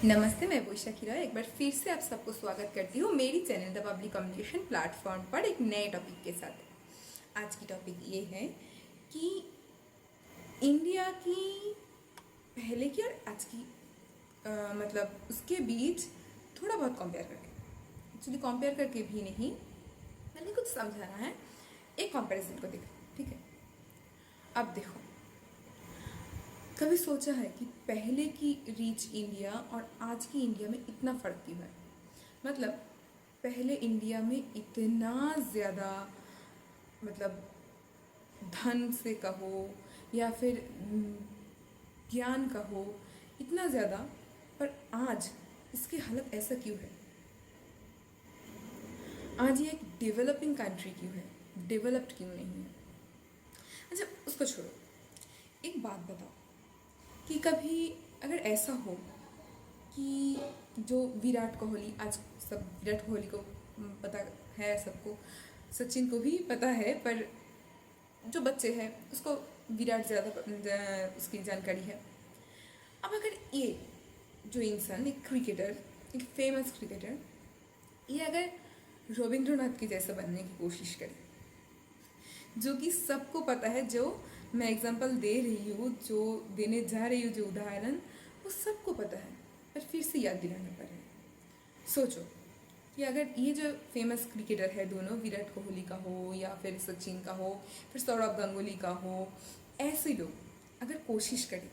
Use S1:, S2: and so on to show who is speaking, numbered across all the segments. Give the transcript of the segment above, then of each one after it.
S1: नमस्ते, मैं वोशा खीरा एक बार फिर से आप सबको स्वागत करती हूँ मेरी channel the public communication platform पर एक नए टॉपिक के साथ। आज की टॉपिक ये है कि इंडिया की पहले की और आज की मतलब उसके बीच थोड़ा बहुत कंपेयर करके, एक्चुअली कंपेयर करके भी नहीं, मैंने कुछ समझाना है, एक कंपैरिजन को देखो, ठीक है। अब देखो, कभी सोचा है कि पहले की रीच इंडिया और आज की इंडिया में इतना फ़र्क क्यों है? मतलब पहले इंडिया में इतना ज़्यादा, मतलब धन से कहो या फिर ज्ञान कहो, इतना ज़्यादा, पर आज इसकी हालत ऐसा क्यों है? आज ये एक डेवलपिंग कंट्री क्यों है, डेवलप्ड क्यों नहीं है? अच्छा, उसको छोड़ो, एक बात बताओ कि कभी अगर ऐसा हो कि जो विराट कोहली, आज सब विराट कोहली को पता है, सबको, सचिन को भी पता है, पर जो बच्चे हैं उसको विराट ज़्यादा उसकी जानकारी है। अब अगर ये जो इंसान, एक क्रिकेटर, एक फेमस क्रिकेटर, ये अगर रविंद्रनाथ की जैसा बनने की कोशिश करे, जो कि सबको पता है, जो मैं एग्जांपल दे रही हूँ, जो देने जा रही हूँ, जो उदाहरण, वो सबको पता है, पर फिर से याद दिलाना पड़ रहा है। सोचो कि अगर ये जो फेमस क्रिकेटर है, दोनों, विराट कोहली का हो या फिर सचिन का हो, फिर सौरव गांगुली का हो, ऐसे लोग अगर कोशिश करें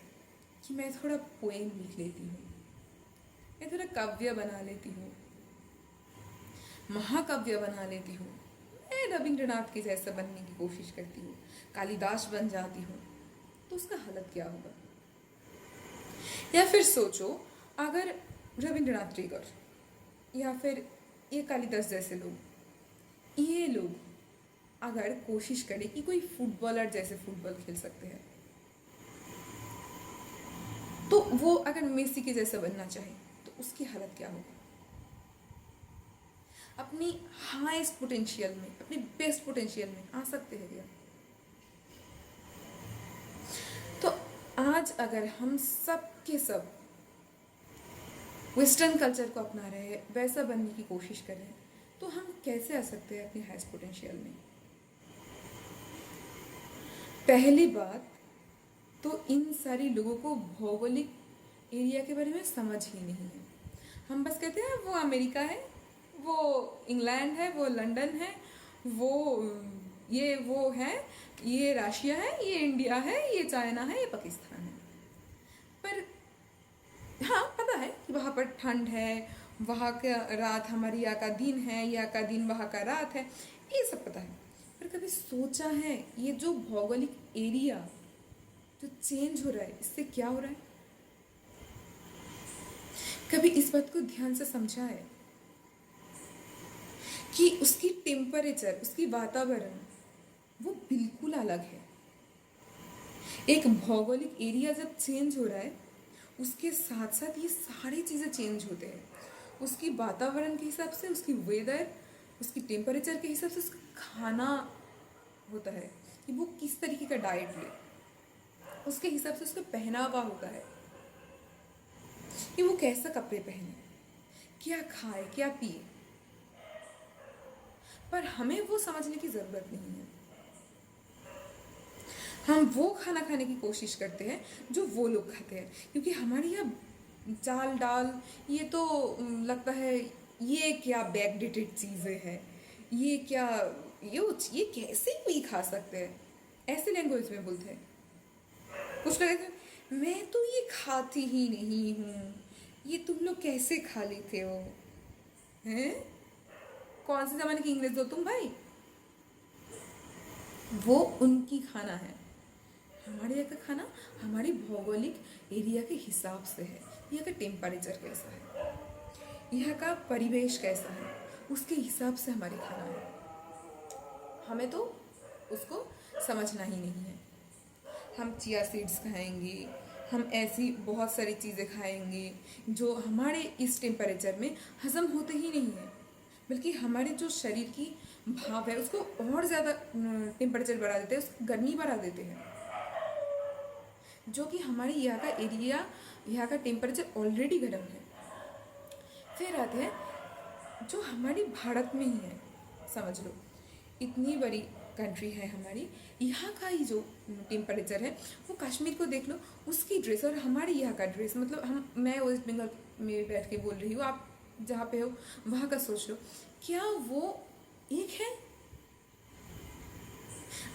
S1: कि मैं थोड़ा पोएम लिख लेती हूँ, मैं थोड़ा काव्य बना लेती हूँ, महाकाव्य बना लेती हूँ, मैं रविंद्रनाथ के जैसा बनने की कोशिश करती हूँ, कालिदास बन जाती हूँ, तो उसका हालत क्या होगा? या फिर सोचो, अगर रविंद्रनाथ टैगोर या फिर ये कालिदास जैसे लोग, ये लोग अगर कोशिश करें कि कोई फुटबॉलर जैसे फुटबॉल खेल सकते हैं, तो वो अगर मेसी के जैसा बनना चाहे तो उसकी हालत क्या होगी? अपनी हाईएस्ट पोटेंशियल में, अपनी बेस्ट पोटेंशियल में आ सकते हैं क्या? तो आज अगर हम सब के सब वेस्टर्न कल्चर को अपना रहे हैं, वैसा बनने की कोशिश कर रहे हैं, तो हम कैसे आ सकते हैं अपनी हाईएस्ट पोटेंशियल में? पहली बात तो इन सारी लोगों को भौगोलिक एरिया के बारे में समझ ही नहीं है। हम बस कहते हैं वो अमेरिका है, वो इंग्लैंड है, वो लंदन है, वो वो है, ये रशिया है, ये इंडिया है, ये चाइना है, ये पाकिस्तान है। पर हाँ, पता है कि वहाँ पर ठंड है, वहाँ का रात हमारी यहाँ का दिन है, यहाँ का दिन वहाँ का रात है, ये सब पता है। पर कभी सोचा है ये जो भौगोलिक एरिया जो चेंज हो रहा है, इससे क्या हो रहा है? कभी इस बात को ध्यान से समझा है कि उसकी टेम्परेचर, उसकी वातावरण वो बिल्कुल अलग है। एक भौगोलिक एरिया जब चेंज हो रहा है, उसके साथ साथ ये सारी चीज़ें चेंज होते हैं। उसकी वातावरण के हिसाब से, उसकी वेदर, उसकी टेम्परेचर के हिसाब से उसका खाना होता है कि वो किस तरीके का डाइट ले, उसके हिसाब से उसका पहनावा होता है कि वो कैसा कपड़े पहने, क्या खाए, क्या पिए। पर हमें वो समझने की ज़रूरत नहीं है। हम वो खाना खाने की कोशिश करते हैं जो वो लोग खाते हैं, क्योंकि हमारे यहाँ चाल डाल, ये तो लगता है ये क्या बैकडेटेड चीज़ें हैं, ये क्या, ये कैसे कोई खा सकते हैं, ऐसे लैंग्वेज में बोलते हैं। कुछ लोग कहते हैं मैं तो ये खाती ही नहीं हूँ, ये तुम लोग कैसे खा लेते हो? हैं? कौन से ज़माने की इंग्लिश हो तुम भाई? वो उनकी खाना है। हमारे यहाँ का खाना हमारी भौगोलिक एरिया के हिसाब से है। यहाँ का टेम्परेचर कैसा है, यहाँ का परिवेश कैसा है, उसके हिसाब से हमारे खाना है। हमें तो उसको समझना ही नहीं है। हम चिया सीड्स खाएंगे, हम ऐसी बहुत सारी चीज़ें खाएंगे जो हमारे इस टेम्परेचर में हज़म होते ही नहीं है, बल्कि हमारे जो शरीर की भाप है उसको और ज़्यादा टेम्परेचर बढ़ा देते हैं, उसको गर्मी बढ़ा देते हैं, जो कि हमारे यहाँ का एरिया, यहाँ का टेम्परेचर ऑलरेडी गर्म है। फिर आते हैं जो हमारी भारत में ही है, समझ लो इतनी बड़ी कंट्री है हमारी, यहाँ का ही जो टेम्परेचर है वो कश्मीर को देख लो, उसकी ड्रेस और हमारी यहाँ का ड्रेस, मतलब मैं वेस्ट बंगाल में बैठ के बोल रही हूँ, आप जहाँ पे हो वहाँ का सोच लो, क्या वो एक है?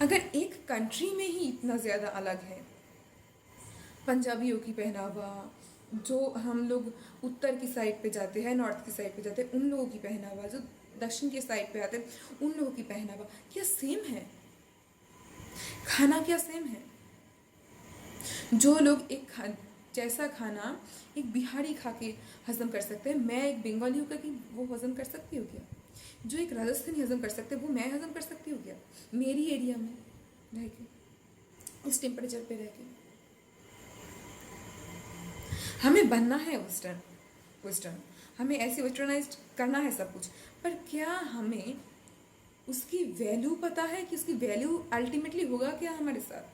S1: अगर एक कंट्री में ही इतना ज़्यादा अलग है, पंजाबियों की पहनावा, जो हम लोग उत्तर की साइड पे जाते हैं, नॉर्थ की साइड पे जाते हैं, उन लोगों की पहनावा, जो दक्षिण की साइड पे आते हैं उन लोगों की पहनावा, क्या सेम है? खाना क्या सेम है? जो लोग जैसा खाना एक बिहारी खा के हजम कर सकते हैं, मैं एक बंगाली होकर कि वो हजम कर सकती हूँ क्या? जो एक राजस्थानी हजम कर सकते हैं वो मैं हजम कर सकती हूँ क्या, मेरी एरिया में रह के, इस टेम्परेचर पे रह के? हमें बनना है वेस्टर्न, वेस्टर्न हमें ऐसे वेस्टर्नाइज करना है सब कुछ, पर क्या हमें उसकी वैल्यू पता है कि उसकी वैल्यू अल्टीमेटली होगा क्या हमारे साथ?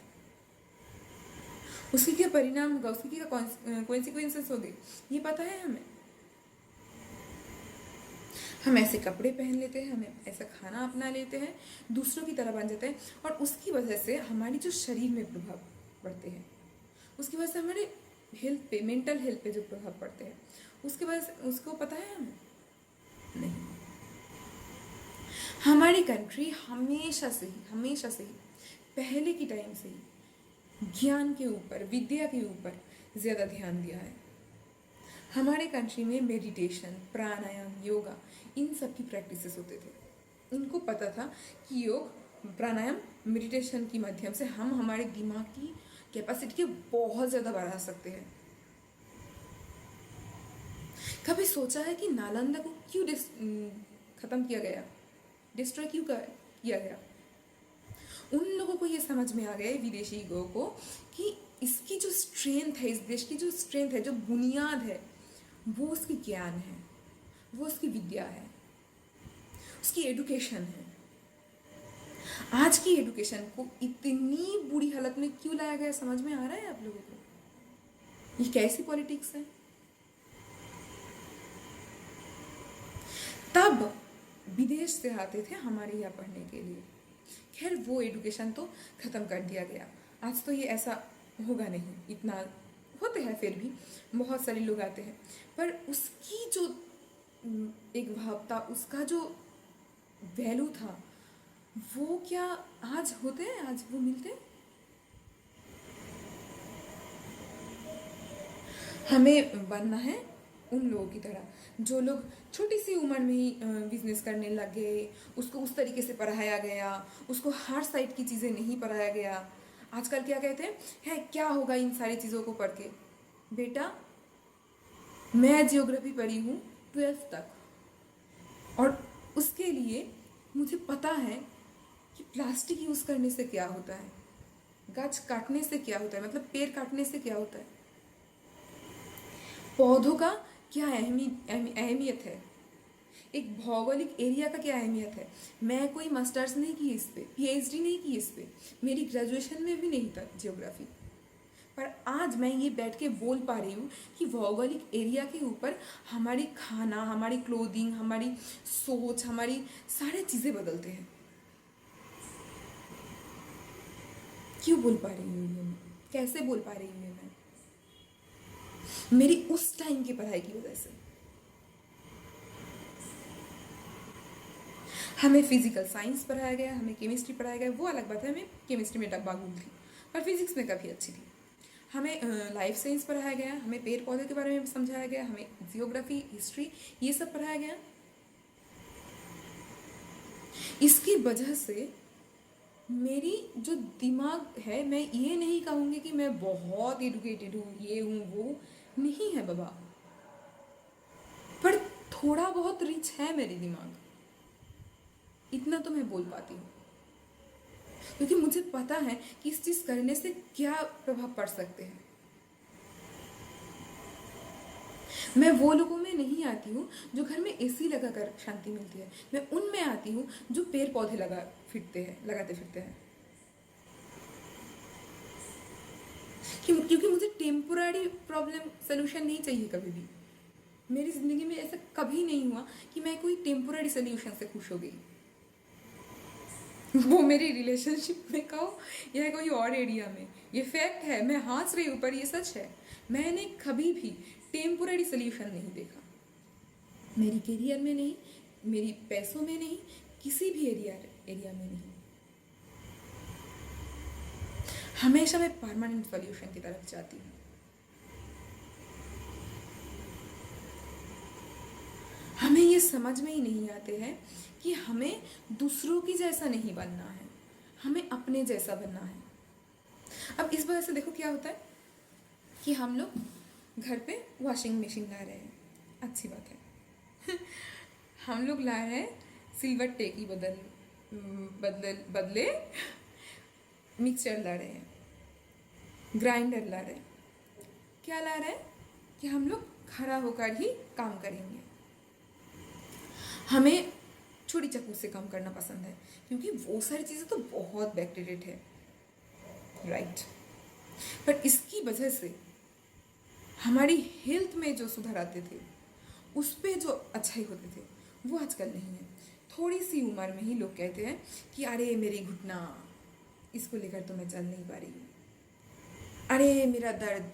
S1: उसकी क्या परिणाम होगा, उसकी क्या कॉन्सिक्वेंसेस होंगे, ये पता है हमें? हम ऐसे कपड़े पहन लेते हैं, हमें ऐसा खाना अपना लेते हैं, दूसरों की तरह बन जाते हैं, और उसकी वजह से हमारी जो शरीर में प्रभाव पड़ते हैं, उसकी वजह से हमारे हेल्थ पे, मेंटल हेल्थ पे जो प्रभाव पड़ते हैं, उसके वजह से उसको पता है हमें? नहीं। हमारी कंट्री हमेशा से ही पहले की टाइम से ही ज्ञान के ऊपर, विद्या के ऊपर ज़्यादा ध्यान दिया है। हमारे कंट्री में मेडिटेशन, प्राणायाम, योगा, इन सब की प्रैक्टिसेस होते थे। इनको पता था कि योग, प्राणायाम, मेडिटेशन के माध्यम से हम हमारे दिमाग की कैपेसिटी को बहुत ज़्यादा बढ़ा सकते हैं। कभी सोचा है कि नालंदा को क्यों ख़त्म किया गया, डिस्ट्रॉय क्यों किया गया? उन लोगों को ये समझ में आ गया, विदेशी लोगों को, कि इसकी जो स्ट्रेंथ है, इस देश की जो स्ट्रेंथ है, जो बुनियाद है, वो उसकी ज्ञान है, वो उसकी विद्या है, उसकी एडुकेशन है। आज की एडुकेशन को इतनी बुरी हालत में क्यों लाया गया, समझ में आ रहा है आप लोगों को? ये कैसी पॉलिटिक्स है? तब विदेश से आते थे हमारे यहाँ पढ़ने के लिए, खैर वो एडुकेशन तो ख़त्म कर दिया गया। आज तो ये ऐसा होगा नहीं, इतना होते हैं फिर भी बहुत सारे लोग आते हैं, पर उसकी जो एक भाव था, उसका जो वैल्यू था, वो क्या आज होते हैं? आज वो मिलते हैं? हमें बनना है उन लोगों की तरह जो लोग छोटी सी उम्र में ही बिजनेस करने लग गए, उसको उस तरीके से पढ़ाया गया, उसको हर साइड की चीज़ें नहीं पढ़ाया गया। आजकल क्या कहते हैं, है क्या होगा इन सारी चीज़ों को पढ़ के? बेटा, मैं जियोग्राफी पढ़ी हूँ 12th तक, और उसके लिए मुझे पता है कि प्लास्टिक यूज़ करने से क्या होता है, गाछ काटने से क्या होता है, मतलब पेड़ काटने से क्या होता है, पौधों का क्या अहमियत है, एक भौगोलिक एरिया का क्या अहमियत है। मैं कोई मास्टर्स नहीं की इस पे, पीएचडी नहीं की इस पे, मेरी ग्रेजुएशन में भी नहीं था जियोग्राफी, पर आज मैं ये बैठ के बोल पा रही हूँ कि भौगोलिक एरिया के ऊपर हमारी खाना, हमारी क्लोथिंग, हमारी सोच, हमारी सारी चीज़ें बदलते हैं। क्यों बोल पा रही हूँ ये मैं? कैसे बोल पा रही हूँ ये मैं? मेरी उस टाइम की पढ़ाई की वजह से। हमें फिजिकल साइंस पढ़ाया गया, हमें केमिस्ट्री पढ़ाया गया, वो अलग बात है, हमें केमिस्ट्री में डब्बा गुल थी, पर फिजिक्स में काफ़ी अच्छी थी। हमें लाइफ साइंस पढ़ाया गया, हमें पेड़ पौधे के बारे में समझाया गया, हमें जियोग्राफी, हिस्ट्री, ये सब पढ़ाया गया। इसकी वजह से मेरी जो दिमाग है, मैं ये नहीं कहूँगी कि मैं बहुत एडुकेटेड हूँ, ये हूँ वो नहीं है बाबा, पर थोड़ा बहुत रिच है मेरी दिमाग, इतना तो मैं बोल पाती हूँ, क्योंकि मुझे पता है कि इस चीज़ करने से क्या प्रभाव पड़ सकते हैं। मैं वो लोगों में नहीं आती हूँ जो घर में एसी लगाकर शांति मिलती है, मैं उनमें आती हूँ जो पेड़ पौधे लगाते फिरते हैं, क्योंकि मुझे टेम्पोररी प्रॉब्लम सोल्यूशन नहीं चाहिए कभी भी, मेरी ज़िंदगी में ऐसा कभी नहीं हुआ कि मैं कोई टेम्पोररी सोल्यूशन से खुश हो गई। वो मेरी रिलेशनशिप में कहो या कोई और एरिया में, ये फैक्ट है, मैं हंस रही हूँ पर ये सच है। मैंने कभी भी टेम्पोररी सोल्यूशन नहीं देखा, मेरी करियर में नहीं, मेरी पैसों में नहीं, किसी भी एरिया में नहीं। हमेशा मैं परमानेंट सॉल्यूशन की तरफ जाती हूँ। हमें ये समझ में ही नहीं आते हैं कि हमें दूसरों की जैसा नहीं बनना है, हमें अपने जैसा बनना है। अब इस वजह से देखो क्या होता है कि हम लोग घर पे वॉशिंग मशीन ला रहे हैं, अच्छी बात है। हम लोग ला रहे हैं सिलवट्टे की बदले मिक्सचर ला रहे हैं, ग्राइंडर ला रहे हैं। क्या ला रहे हैं कि हम लोग खड़ा होकर ही काम करेंगे। हमें छुरी चाकू से काम करना पसंद है क्योंकि वो सारी चीज़ें तो बहुत बैक्टीरिएट है, राइट। पर इसकी वजह से हमारी हेल्थ में जो सुधार आते थे, उस पर जो अच्छाई होते थे, वो आजकल नहीं है। थोड़ी सी उम्र में ही लोग कहते हैं कि अरे मेरी घुटना, इसको लेकर तो मैं चल नहीं पा रही हूँ, अरे मेरा दर्द,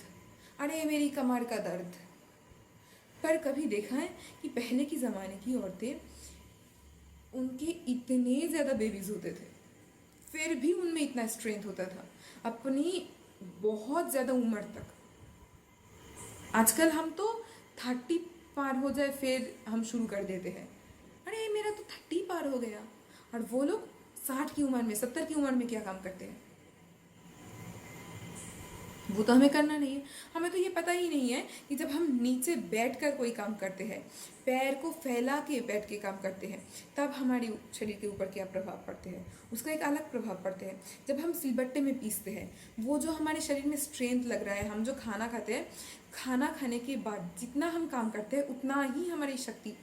S1: अरे मेरी कमर का दर्द। पर कभी देखा है कि पहले की ज़माने की औरतें, उनके इतने ज़्यादा बेबीज़ होते थे, फिर भी उनमें इतना स्ट्रेंथ होता था अपनी बहुत ज़्यादा उम्र तक। आजकल हम तो 30 पार हो जाए फिर हम शुरू कर देते हैं, अरे मेरा तो 30 पार हो गया। और वो लोग 60 की उम्र में, 70 की उम्र में क्या काम करते हैं? वो तो हमें करना नहीं है। हमें तो ये पता ही नहीं है कि जब हम नीचे बैठकर कोई काम करते हैं, पैर को फैला के बैठ के काम करते हैं, तब हमारे शरीर के ऊपर क्या प्रभाव पड़ते हैं, उसका एक अलग प्रभाव पड़ते हैं। जब हम सिलबट्टे में पीसते हैं, वो जो हमारे शरीर में स्ट्रेंथ लग रहा है, हम जो खाना खाते हैं, खाना खाने के बाद जितना हम काम करते हैं उतना ही हमारी शक्ति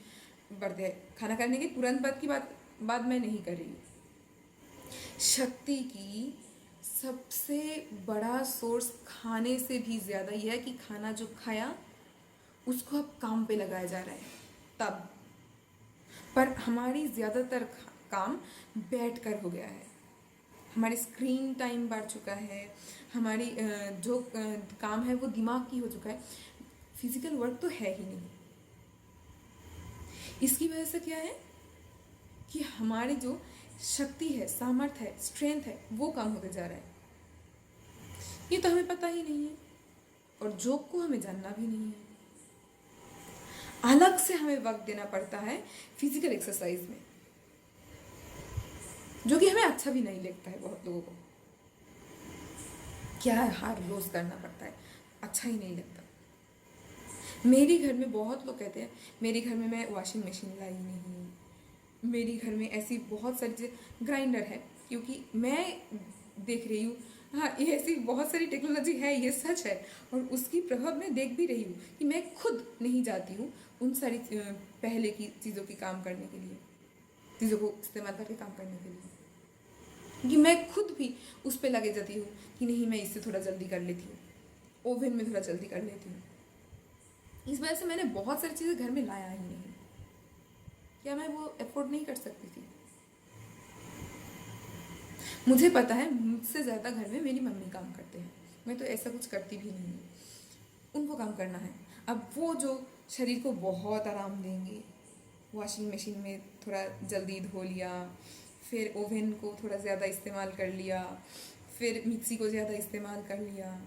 S1: बढ़ती है। खाना खाने के तुरंत बाद की बात मैं नहीं कर रही हूँ। शक्ति की सबसे बड़ा सोर्स खाने से भी ज़्यादा यह है कि खाना जो खाया उसको अब काम पे लगाया जा रहा है तब। पर हमारी ज़्यादातर काम बैठकर हो गया है, हमारी स्क्रीन टाइम बढ़ चुका है, हमारी जो काम है वो दिमाग की हो चुका है, फिजिकल वर्क तो है ही नहीं। इसकी वजह से क्या है कि हमारी जो शक्ति है, सामर्थ्य है, स्ट्रेंथ है, वो कम होते जा रहा है। ये तो हमें पता ही नहीं है और जॉब को हमें जानना भी नहीं है। अलग से हमें वक्त देना पड़ता है फिजिकल एक्सरसाइज में, जो कि हमें अच्छा भी नहीं लगता है। बहुत लोगों को क्या है, हर रोज करना पड़ता है, अच्छा ही नहीं लगता। मेरे घर में बहुत लोग कहते हैं मेरे घर में मैं वॉशिंग मशीन लाई नहीं, मेरे घर में ऐसी बहुत सारी चीज़ें, ग्राइंडर है क्योंकि मैं देख रही हूँ, हाँ ये ऐसी बहुत सारी टेक्नोलॉजी है, ये सच है। और उसकी प्रभाव मैं देख भी रही हूँ कि मैं खुद नहीं जाती हूँ उन सारी पहले की चीज़ों की काम करने के लिए, चीज़ों को इस्तेमाल करके काम करने के लिए, क्योंकि मैं खुद भी उस पर लगे जाती हूँ कि नहीं मैं इससे थोड़ा जल्दी कर लेती हूँ, ओवन में थोड़ा जल्दी कर लेती हूँ। इस वजह से मैंने बहुत सारी चीज़ें घर में लाया ही नहीं। क्या मैं वो अफोर्ड नहीं कर सकती थी? मुझे पता है मुझसे ज़्यादा घर में मेरी मम्मी काम करते हैं, मैं तो ऐसा कुछ करती भी नहीं हूँ, उनको काम करना है। अब वो जो शरीर को बहुत आराम देंगे, वॉशिंग मशीन में थोड़ा जल्दी धो लिया, फिर ओवन को थोड़ा ज़्यादा इस्तेमाल कर लिया, फिर मिक्सी को ज़्यादा इस्तेमाल कर लिया,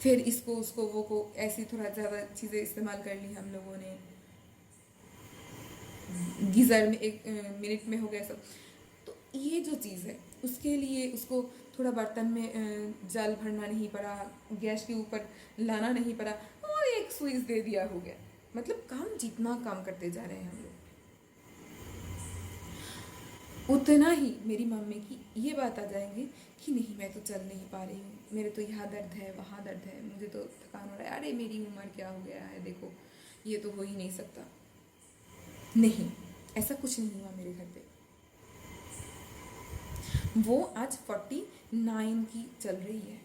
S1: फिर इसको उसको वो को ऐसी थोड़ा ज़्यादा चीज़ें इस्तेमाल कर ली हम लोगों ने, गीज़र में 1 मिनट में हो गया सब। तो ये जो चीज़ है उसके लिए उसको थोड़ा बर्तन में जल भरना नहीं पड़ा, गैस के ऊपर लाना नहीं पड़ा, और एक स्विच दे दिया, हो गया। मतलब काम जितना काम करते जा रहे हैं हम लोग, उतना ही मेरी मम्मी की ये बात आ जाएंगी कि नहीं मैं तो चल नहीं पा रही हूँ, मेरे तो यहाँ दर्द है, वहाँ दर्द है, मुझे तो थकान हो रहा है, अरे मेरी उम्र क्या हो गया है, देखो ये तो हो ही नहीं सकता। नहीं, ऐसा कुछ नहीं हुआ मेरे घर पे। वो आज 49 की चल रही है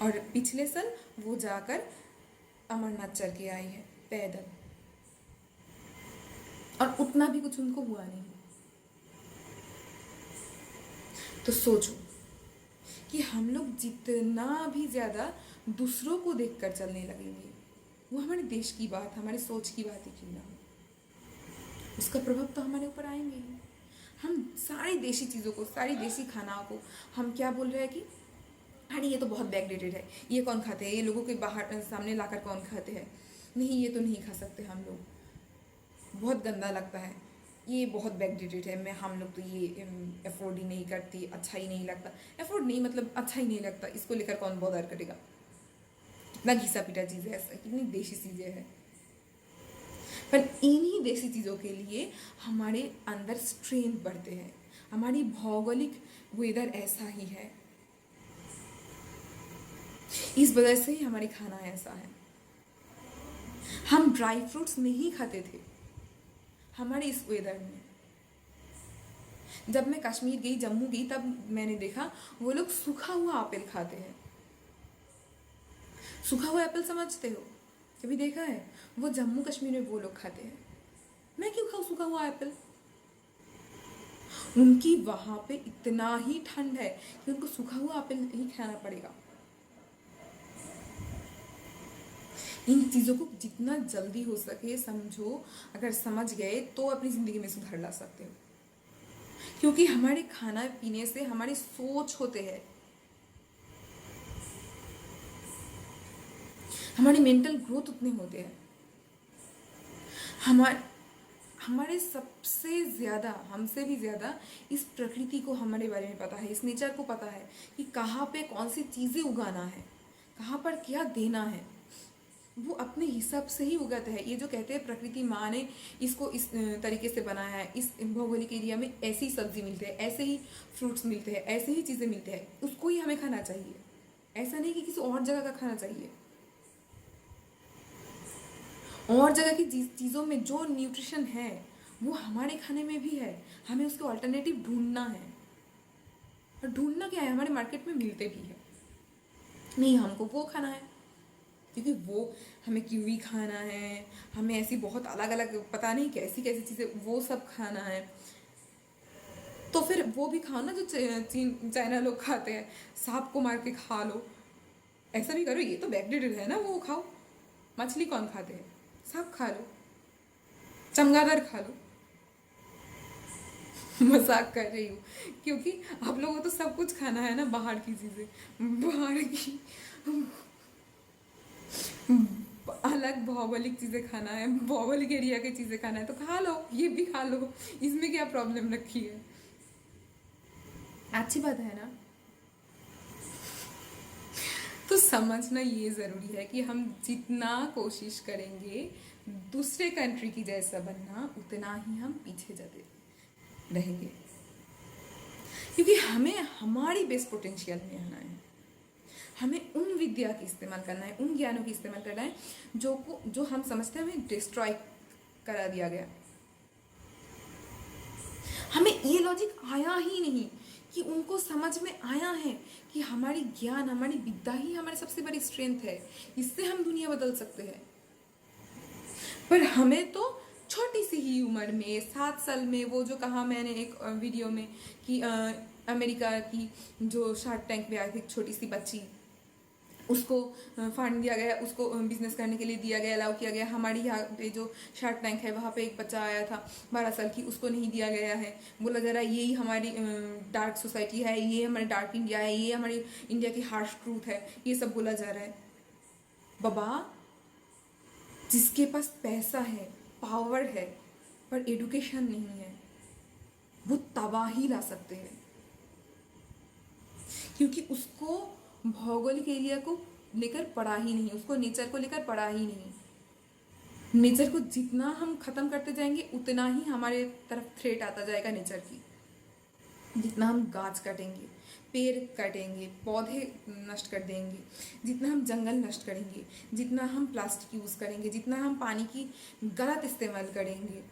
S1: और पिछले साल वो जाकर अमरनाथ चढ़ के आई है पैदल, और उतना भी कुछ उनको हुआ नहीं। तो सोचो कि हम लोग जितना भी ज़्यादा दूसरों को देखकर चलने लगेंगे, वो हमारे देश की बात, हमारी सोच की बात ही क्यों ना हो, उसका प्रभाव तो हमारे ऊपर आएंगे ही। हम सारी देसी चीज़ों को, सारी देसी खाना को हम क्या बोल रहे हैं कि अरे ये तो बहुत बैकडेटेड है, ये कौन खाते हैं, ये लोगों के बाहर सामने लाकर कौन खाते हैं, नहीं ये तो नहीं खा सकते हम लोग, बहुत गंदा लगता है, ये बहुत बैकडेटेड है, मैं हम लोग तो ये अफोर्ड ही नहीं करती, अच्छा ही नहीं लगता। अफोर्ड नहीं मतलब अच्छा ही नहीं लगता, इसको लेकर कौन बॉदर करेगा, कितना घिसा पिटा चीज़ें ऐसा, कितनी देसी चीज़ें हैं। पर इन्हीं देसी चीज़ों के लिए हमारे अंदर स्ट्रेंथ बढ़ते हैं, हमारी भौगोलिक वेदर ऐसा ही है, इस वजह से ही हमारी खाना ऐसा है। हम ड्राई फ्रूट्स नहीं खाते थे हमारे इस वेदर में। जब मैं कश्मीर गई, जम्मू गई, तब मैंने देखा वो लोग सूखा हुआ एप्पल खाते हैं। सूखा हुआ एप्पल समझते हो, कभी देखा है? वो जम्मू कश्मीर में वो लोग खाते हैं। मैं क्यों खाऊं सूखा हुआ एप्पल? उनकी वहां पे इतना ही ठंड है कि उनको सूखा हुआ एप्पल ही खाना पड़ेगा। इन चीज़ों को जितना जल्दी हो सके समझो, अगर समझ गए तो अपनी ज़िंदगी में सुधार ला सकते हो, क्योंकि हमारे खाना पीने से हमारी सोच होते हैं, हमारी मेंटल ग्रोथ उतने होते हैं। हमारे सबसे ज़्यादा, हमसे भी ज़्यादा इस प्रकृति को हमारे बारे में पता है, इस नेचर को पता है कि कहाँ पे कौन सी चीज़ें उगाना है, कहाँ पर क्या देना है। वो अपने हिसाब से ही उगाते हैं। ये जो कहते हैं प्रकृति माँ ने इसको इस तरीके से बनाया है, इस भौगोलिक एरिया में ऐसी ही सब्जी मिलते हैं, ऐसे ही फ्रूट्स मिलते हैं, ऐसे ही चीज़ें मिलते हैं, उसको ही हमें खाना चाहिए। ऐसा नहीं कि किसी और जगह का खाना चाहिए। और जगह की चीज़ों में जो न्यूट्रिशन है वो हमारे खाने में भी है, हमें उसके ऑल्टरनेटिव ढूंढना है। और ढूंढना क्या है, हमारे मार्केट में मिलते भी है। नहीं हमको वो खाना है क्योंकि वो हमें कीवी खाना है, हमें ऐसी बहुत अलग अलग पता नहीं कैसी कैसी चीज़ें वो सब खाना है, तो फिर वो भी खाओ ना जो चीन चाइना लोग खाते हैं, सांप को मार के खा लो। ऐसा भी करो, ये तो बैकडेटेड है ना, वो खाओ। मछली कौन खाते हैं, सांप खा लो, चमगादड़ खा लो। मजाक कर रही हूँ, क्योंकि आप लोगों को तो सब कुछ खाना है ना, बाहर की चीज़ें, बाहर की अलग भौगोलिक चीज़ें खाना है, भौगोलिक एरिया की चीज़ें खाना है, तो खा लो, ये भी खा लो, इसमें क्या प्रॉब्लम रखी है? अच्छी बात है ना। तो समझना ये ज़रूरी है कि हम जितना कोशिश करेंगे दूसरे कंट्री की जैसा बनना, उतना ही हम पीछे जाते रहेंगे, क्योंकि हमें हमारी बेस्ट पोटेंशियल में आना है। हमें उन विद्या की इस्तेमाल करना है, उन ज्ञानों की इस्तेमाल करना है जो हम समझते हैं हमें डिस्ट्रॉय करा दिया गया। हमें ये लॉजिक आया ही नहीं कि उनको समझ में आया है कि हमारी ज्ञान, हमारी विद्या ही हमारी सबसे बड़ी स्ट्रेंथ है, इससे हम दुनिया बदल सकते हैं। पर हमें तो छोटी सी ही उम्र में, 7 साल में, वो जो कहा मैंने एक वीडियो में कि अमेरिका की जो शार्क टैंक में आई थी छोटी सी बच्ची, उसको फंड दिया गया, उसको बिजनेस करने के लिए दिया गया, अलाउ किया गया। हमारी यहाँ पे जो शार्क टैंक है वहाँ पे एक बच्चा आया था 12 साल की, उसको नहीं दिया गया है, बोला जा रहा है यही हमारी डार्क सोसाइटी है, ये हमारी डार्क इंडिया है, ये हमारी इंडिया की हार्श ट्रूथ है, ये सब बोला जा रहा है। बाबा, जिसके पास पैसा है, पावर है, पर एडुकेशन नहीं है, वो तबाही ला सकते हैं, क्योंकि उसको भौगोलिक एरिया को लेकर पढ़ा ही नहीं, उसको नेचर को लेकर पढ़ा ही नहीं। नेचर को जितना हम खत्म करते जाएंगे उतना ही हमारे तरफ थ्रेट आता जाएगा नेचर की। जितना हम गाछ काटेंगे, पेड़ काटेंगे, पौधे नष्ट कर देंगे, जितना हम जंगल नष्ट करेंगे, जितना हम प्लास्टिक यूज़ करेंगे, जितना हम पानी की गलत इस्तेमाल करेंगे,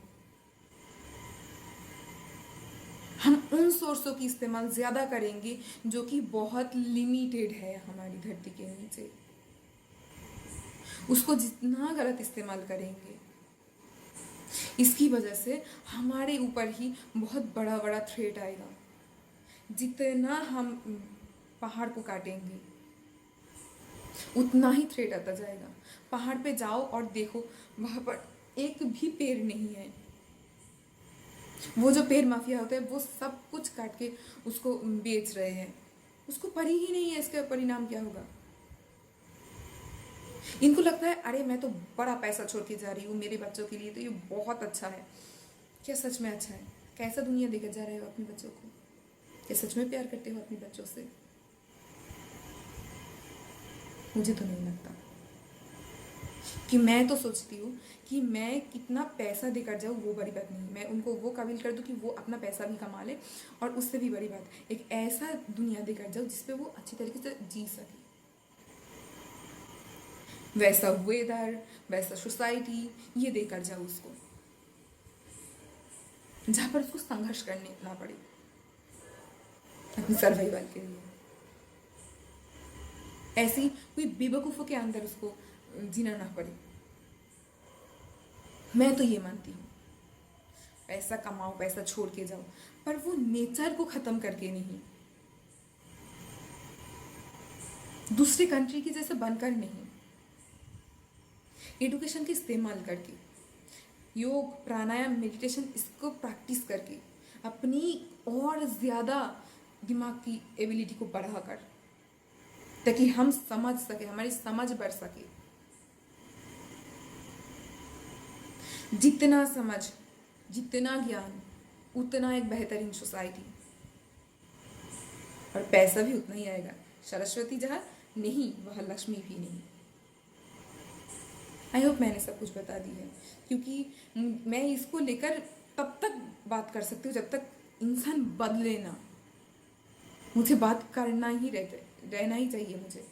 S1: हम उन सोर्सों की इस्तेमाल ज़्यादा करेंगे जो कि बहुत लिमिटेड है हमारी धरती के नीचे। उसको जितना गलत इस्तेमाल करेंगे, इसकी वजह से हमारे ऊपर ही बहुत बड़ा बड़ा थ्रेट आएगा। जितना हम पहाड़ को काटेंगे उतना ही थ्रेट आता जाएगा। पहाड़ पे जाओ और देखो, वहाँ पर एक भी पेड़ नहीं है। वो जो पेड़ माफिया होते हैं वो सब कुछ काट के उसको बेच रहे हैं। उसको परी ही नहीं है इसका परिणाम क्या होगा। इनको लगता है अरे मैं तो बड़ा पैसा छोड़ के जा रही हूँ मेरे बच्चों के लिए, तो ये बहुत अच्छा है। क्या सच में अच्छा है? कैसा दुनिया देकर जा रहे हो अपने बच्चों को? क्या सच में प्यार करते हो अपने बच्चों से? मुझे तो नहीं लगता। कि मैं तो सोचती हूँ कि मैं कितना पैसा देकर जाऊँ वो बड़ी बात नहीं, मैं उनको वो काबिल कर दूँ कि वो अपना पैसा भी कमा ले, और उससे भी बड़ी बात एक ऐसा दुनिया देकर जाऊँ जिसपे वो अच्छी तरीके से जी सके। वैसा वेदर, वैसा सोसाइटी ये देकर जाऊँ उसको, जहाँ पर उसको संघर्ष करने ना पड़े अपनी सर्वाइवल के लिए। ऐसी कोई बेवकूफ़ों के अंदर उसको जीना ना पड़े। मैं तो ये मानती हूँ पैसा कमाओ, पैसा छोड़ के जाओ, पर वो नेचर को ख़त्म करके नहीं, दूसरे कंट्री की जैसे बनकर नहीं। एडुकेशन के इस्तेमाल करके, योग, प्राणायाम, मेडिटेशन इसको प्रैक्टिस करके अपनी और ज़्यादा दिमाग की एबिलिटी को बढ़ाकर, ताकि हम समझ सके, हमारी समझ बढ़ सके। जितना समझ, जितना ज्ञान, उतना एक बेहतरीन सोसाइटी, और पैसा भी उतना ही आएगा। सरस्वती जहाँ नहीं वह लक्ष्मी भी नहीं। आई होप मैंने सब कुछ बता दी है, क्योंकि मैं इसको लेकर तब तक बात कर सकती हूँ जब तक इंसान बदले ना। मुझे बात करना ही रहना ही चाहिए मुझे,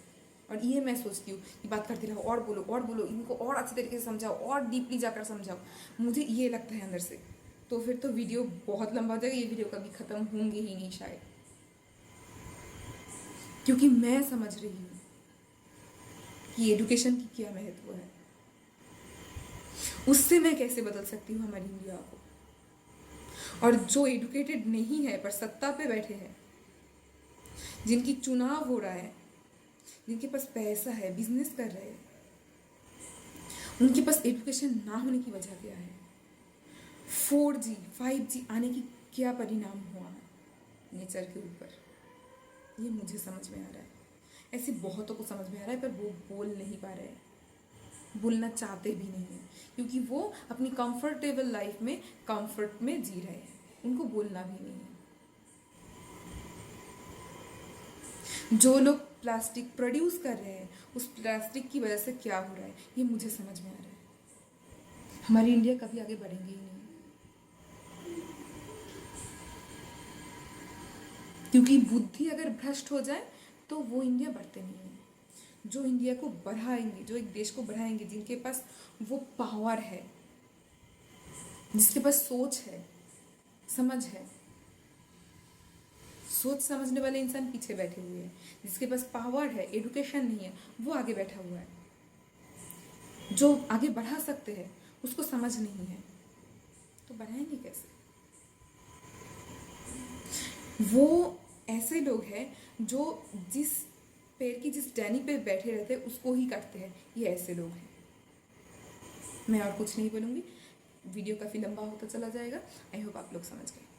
S1: और ये मैं सोचती हूँ कि बात करते रहो और बोलो और बोलो, इनको और अच्छे तरीके से समझाओ और डीपली जाकर समझाओ। मुझे ये लगता है अंदर से, तो फिर तो वीडियो बहुत लंबा हो जाएगा। ये वीडियो कभी ख़त्म होंगे ही नहीं शायद, क्योंकि मैं समझ रही हूँ कि एडुकेशन की क्या महत्व है, उससे मैं कैसे बदल सकती हूँ हमारी इंडिया को। और जो एडुकेटेड नहीं है पर सत्ता पे बैठे हैं, जिनकी चुनाव हो रहा है, जिनके पास पैसा है, बिजनेस कर रहे हैं, उनके पास एजुकेशन ना होने की वजह क्या है? 4G 5G आने की क्या परिणाम हुआ है नेचर के ऊपर? ये मुझे समझ में आ रहा है। ऐसे बहुतों को समझ में आ रहा है, पर वो बोल नहीं पा रहे हैं, बोलना चाहते भी नहीं है, क्योंकि वो अपनी कंफर्टेबल लाइफ में कंफर्ट में जी रहे हैं, उनको बोलना भी नहीं है। जो लोग प्लास्टिक प्रोड्यूस कर रहे हैं, उस प्लास्टिक की वजह से क्या हो रहा है ये मुझे समझ में आ रहा है। हमारी इंडिया कभी आगे बढ़ेंगी ही नहीं, क्योंकि बुद्धि अगर भ्रष्ट हो जाए तो वो इंडिया बढ़ते नहीं है। जो इंडिया को बढ़ाएंगे, जो एक देश को बढ़ाएंगे, जिनके पास वो पावर है, जिसके पास सोच है, समझ है, सोच समझने वाले इंसान पीछे बैठे हुए हैं, जिसके पास पावर है, एडुकेशन नहीं है, वो आगे बैठा हुआ है। जो आगे बढ़ा सकते हैं उसको समझ नहीं है, तो बढ़ाएंगे कैसे? वो ऐसे लोग हैं जो जिस पेड़ की जिस टहनी पे बैठे रहते हैं उसको ही काटते हैं, ये ऐसे लोग हैं। मैं और कुछ नहीं बोलूँगी, वीडियो काफ़ी लंबा होता चला जाएगा। आई होप आप लोग समझ गए।